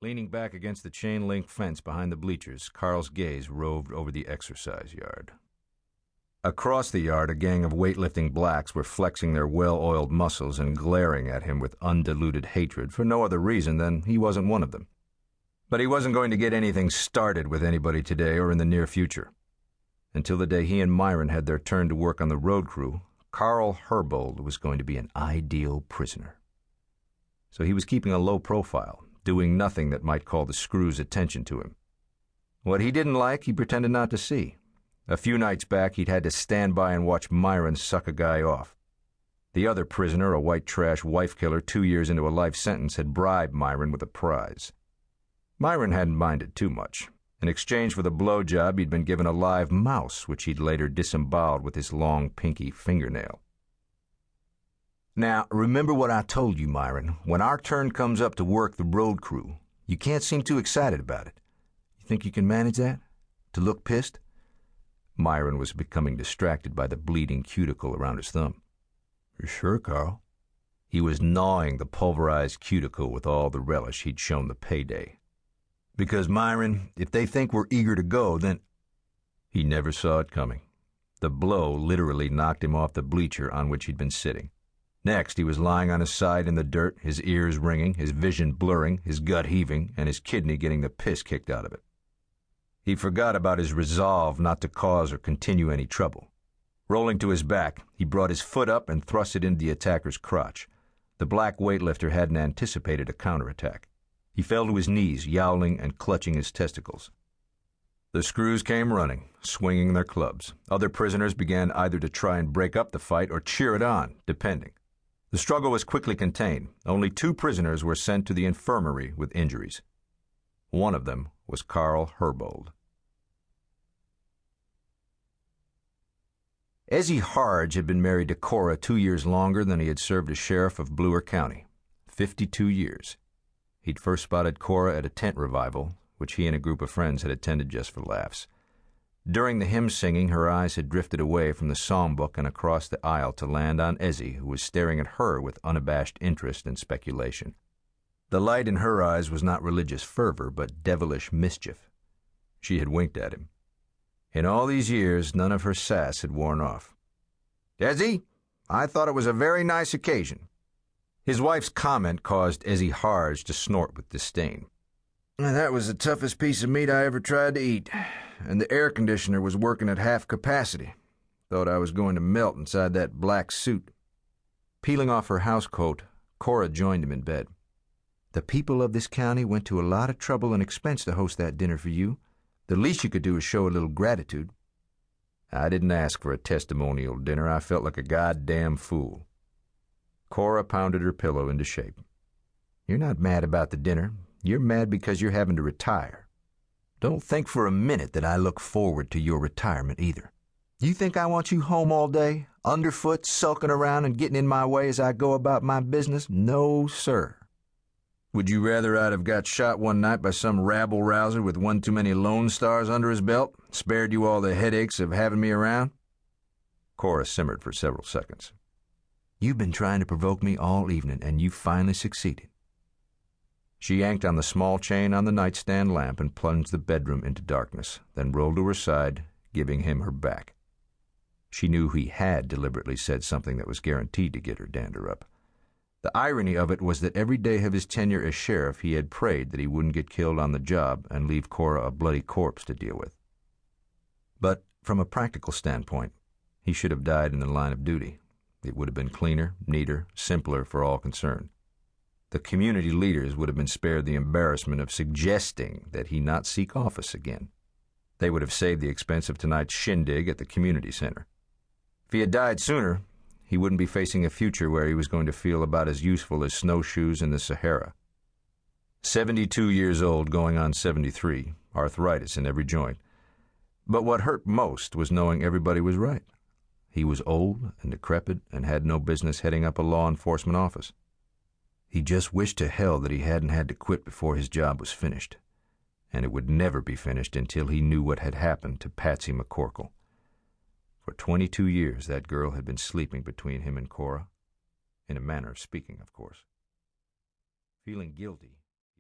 Leaning back against the chain-link fence behind the bleachers, Carl's gaze roved over the exercise yard. Across the yard, a gang of weightlifting blacks were flexing their well-oiled muscles and glaring at him with undiluted hatred for no other reason than he wasn't one of them. But he wasn't going to get anything started with anybody today or in the near future. Until the day he and Myron had their turn to work on the road crew, Carl Herbold was going to be an ideal prisoner. So he was keeping a low profile, doing nothing that might call the screw's attention to him. What he didn't like, he pretended not to see. A few nights back, he'd had to stand by and watch Myron suck a guy off. The other prisoner, a white trash wife killer 2 years into a life sentence, had bribed Myron with a prize. Myron hadn't minded too much. In exchange for the blowjob, he'd been given a live mouse, which he'd later disemboweled with his long, pinky fingernail. Now, remember what I told you, Myron. When our turn comes up to work the road crew, you can't seem too excited about it. You think you can manage that? To look pissed? Myron was becoming distracted by the bleeding cuticle around his thumb. Sure, Carl. He was gnawing the pulverized cuticle with all the relish he'd shown the payday. Because, Myron, if they think we're eager to go, then... He never saw it coming. The blow literally knocked him off the bleacher on which he'd been sitting. Next, he was lying on his side in the dirt, his ears ringing, his vision blurring, his gut heaving, and his kidney getting the piss kicked out of it. He forgot about his resolve not to cause or continue any trouble. Rolling to his back, he brought his foot up and thrust it into the attacker's crotch. The black weightlifter hadn't anticipated a counterattack. He fell to his knees, yowling and clutching his testicles. The screws came running, swinging their clubs. Other prisoners began either to try and break up the fight or cheer it on, depending. The struggle was quickly contained. Only 2 prisoners were sent to the infirmary with injuries. One of them was Carl Herbold. Ezzy Hardge had been married to Cora 2 years longer than he had served as sheriff of Bleuer County. 52 years. He'd first spotted Cora at a tent revival, which he and a group of friends had attended just for laughs. During the hymn singing, her eyes had drifted away from the psalm book and across the aisle to land on Ezzy, who was staring at her with unabashed interest and speculation. The light in her eyes was not religious fervor, but devilish mischief. She had winked at him. In all these years, none of her sass had worn off. "Ezzy, I thought it was a very nice occasion." His wife's comment caused Ezzy Hardge to snort with disdain. "That was the toughest piece of meat I ever tried to eat, and the air conditioner was working at half capacity. Thought I was going to melt inside that black suit." Peeling off her housecoat, Cora joined him in bed. "The people of this county went to a lot of trouble and expense to host that dinner for you. The least you could do is show a little gratitude." "I didn't ask for a testimonial dinner. I felt like a goddamn fool." Cora pounded her pillow into shape. "You're not mad about the dinner. You're mad because you're having to retire. Don't think for a minute that I look forward to your retirement either. You think I want you home all day, underfoot, sulking around and getting in my way as I go about my business? No, sir." "Would you rather I'd have got shot one night by some rabble-rouser with one too many Lone Stars under his belt, spared you all the headaches of having me around?" Cora simmered for several seconds. "You've been trying to provoke me all evening, and you finally succeeded." She yanked on the small chain on the nightstand lamp and plunged the bedroom into darkness, then rolled to her side, giving him her back. She knew he had deliberately said something that was guaranteed to get her dander up. The irony of it was that every day of his tenure as sheriff he had prayed that he wouldn't get killed on the job and leave Cora a bloody corpse to deal with. But from a practical standpoint, he should have died in the line of duty. It would have been cleaner, neater, simpler for all concerned. The community leaders would have been spared the embarrassment of suggesting that he not seek office again. They would have saved the expense of tonight's shindig at the community center. If he had died sooner, he wouldn't be facing a future where he was going to feel about as useful as snowshoes in the Sahara. 72 years old, going on 73, arthritis in every joint. But what hurt most was knowing everybody was right. He was old and decrepit and had no business heading up a law enforcement office. He just wished to hell that he hadn't had to quit before his job was finished. And it would never be finished until he knew what had happened to Patsy McCorkle. For 22 years, that girl had been sleeping between him and Cora, in a manner of speaking, of course. Feeling guilty,